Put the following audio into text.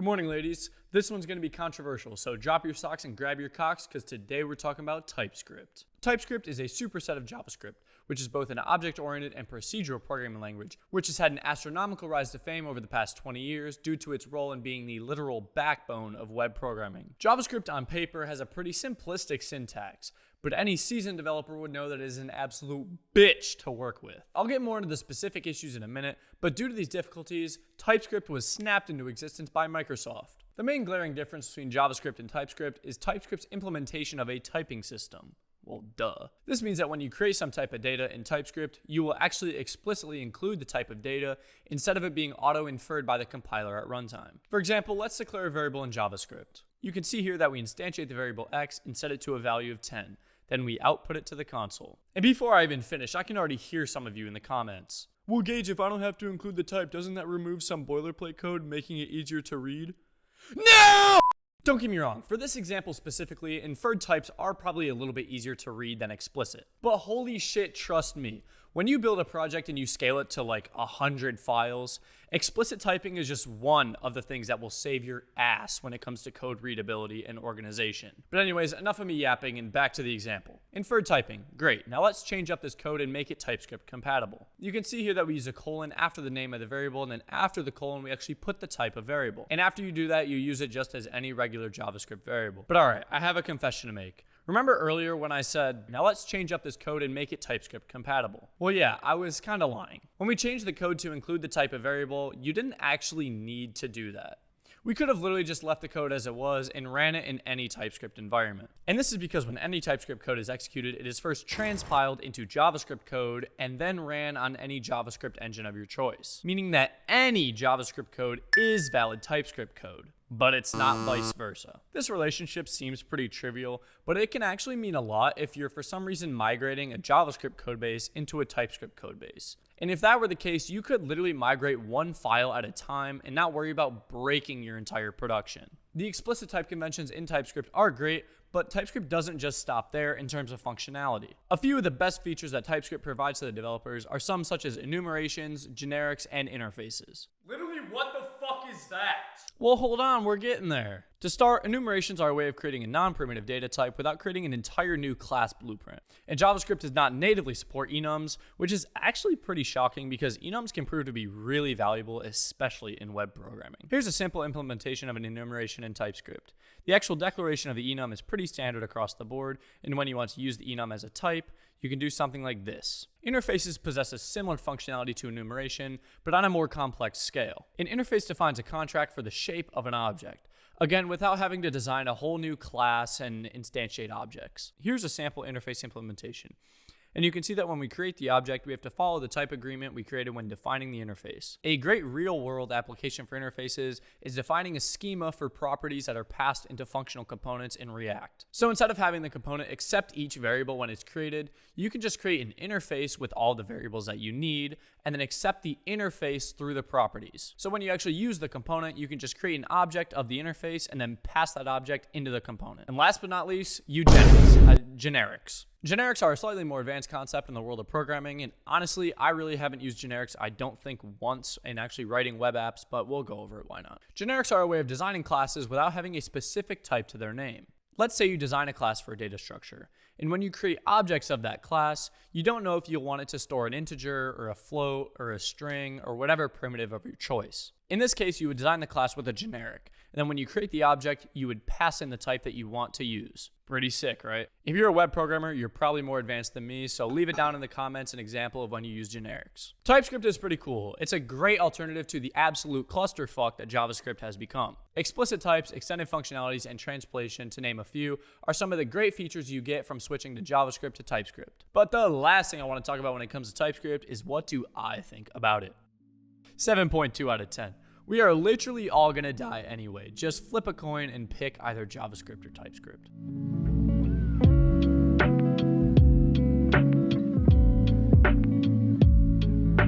morning, ladies. This one's going to be controversial, so drop your socks and grab your cocks because today we're talking about TypeScript. TypeScript is a superset of JavaScript, which is both an object-oriented and procedural programming language, which has had an astronomical rise to fame over the past 20 years due to its role in being the literal backbone of web programming. JavaScript on paper has a pretty simplistic syntax, but any seasoned developer would know that it is an absolute bitch to work with. I'll get more into the specific issues in a minute, but due to these difficulties, TypeScript was snapped into existence by Microsoft. The main glaring difference between JavaScript and TypeScript is TypeScript's implementation of a typing system. Well, duh. This means that when you create some type of data in TypeScript, you will actually explicitly include the type of data instead of it being auto-inferred by the compiler at runtime. For example, let's declare a variable in JavaScript. You can see here that we instantiate the variable x and set it to a value of 10. Then we output it to the console. And before I even finish, I can already hear some of you in the comments. Well, Gage, if I don't have to include the type, doesn't that remove some boilerplate code, making it easier to read? No! Don't get me wrong, for this example specifically, inferred types are probably a little bit easier to read than explicit. But holy shit, trust me, when you build a project and you scale it to like 100 files, explicit typing is just one of the things that will save your ass when it comes to code readability and organization. But anyways, enough of me yapping and back to the example. Inferred typing, great. Now let's change up this code and make it TypeScript compatible. You can see here that we use a colon after the name of the variable, and then after the colon, we actually put the type of variable. And after you do that, you use it just as any regular JavaScript variable. But all right, I have a confession to make. Remember earlier when I said, now let's change up this code and make it TypeScript compatible? Well, yeah, I was kind of lying. When we changed the code to include the type of variable, you didn't actually need to do that. We could have literally just left the code as it was and ran it in any TypeScript environment. And this is because when any TypeScript code is executed, it is first transpiled into JavaScript code and then ran on any JavaScript engine of your choice. Meaning that any JavaScript code is valid TypeScript code, but it's not vice versa. This relationship seems pretty trivial, but it can actually mean a lot if you're for some reason migrating a JavaScript codebase into a TypeScript codebase. And if that were the case, you could literally migrate one file at a time and not worry about breaking your entire production. The explicit type conventions in TypeScript are great, but TypeScript doesn't just stop there in terms of functionality. A few of the best features that TypeScript provides to the developers are some such as enumerations, generics, and interfaces. Literally, what the fuck is that? Well, hold on, we're getting there. To start, enumerations are a way of creating a non-primitive data type without creating an entire new class blueprint. And JavaScript does not natively support enums, which is actually pretty shocking because enums can prove to be really valuable, especially in web programming. Here's a simple implementation of an enumeration in TypeScript. The actual declaration of the enum is pretty standard across the board, and when you want to use the enum as a type, you can do something like this. Interfaces possess a similar functionality to enumeration, but on a more complex scale. An interface defines a contract for the shape of an object. Again, without having to design a whole new class and instantiate objects. Here's a sample interface implementation. And you can see that when we create the object, we have to follow the type agreement we created when defining the interface. A great real-world application for interfaces is defining a schema for properties that are passed into functional components in React. So instead of having the component accept each variable when it's created, you can just create an interface with all the variables that you need, and then accept the interface through the properties. So when you actually use the component, you can just create an object of the interface and then pass that object into the component. And last but not least, generics. Generics are a slightly more advanced concept in the world of programming, and honestly, I really haven't used generics, I don't think once in actually writing web apps, but we'll go over it, why not? Generics are a way of designing classes without having a specific type to their name. Let's say you design a class for a data structure, and when you create objects of that class, you don't know if you'll want it to store an integer or a float or a string or whatever primitive of your choice. In this case, you would design the class with a generic, and then when you create the object, you would pass in the type that you want to use. Pretty sick, right? If you're a web programmer, you're probably more advanced than me, so leave it down in the comments an example of when you use generics. TypeScript is pretty cool. It's a great alternative to the absolute clusterfuck that JavaScript has become. Explicit types, extended functionalities, and translation, to name a few, are some of the great features you get from switching to JavaScript to TypeScript. But the last thing I want to talk about when it comes to TypeScript is what do I think about it. 7.2 out of 10. We are literally all gonna die anyway. Just flip a coin and pick either JavaScript or TypeScript.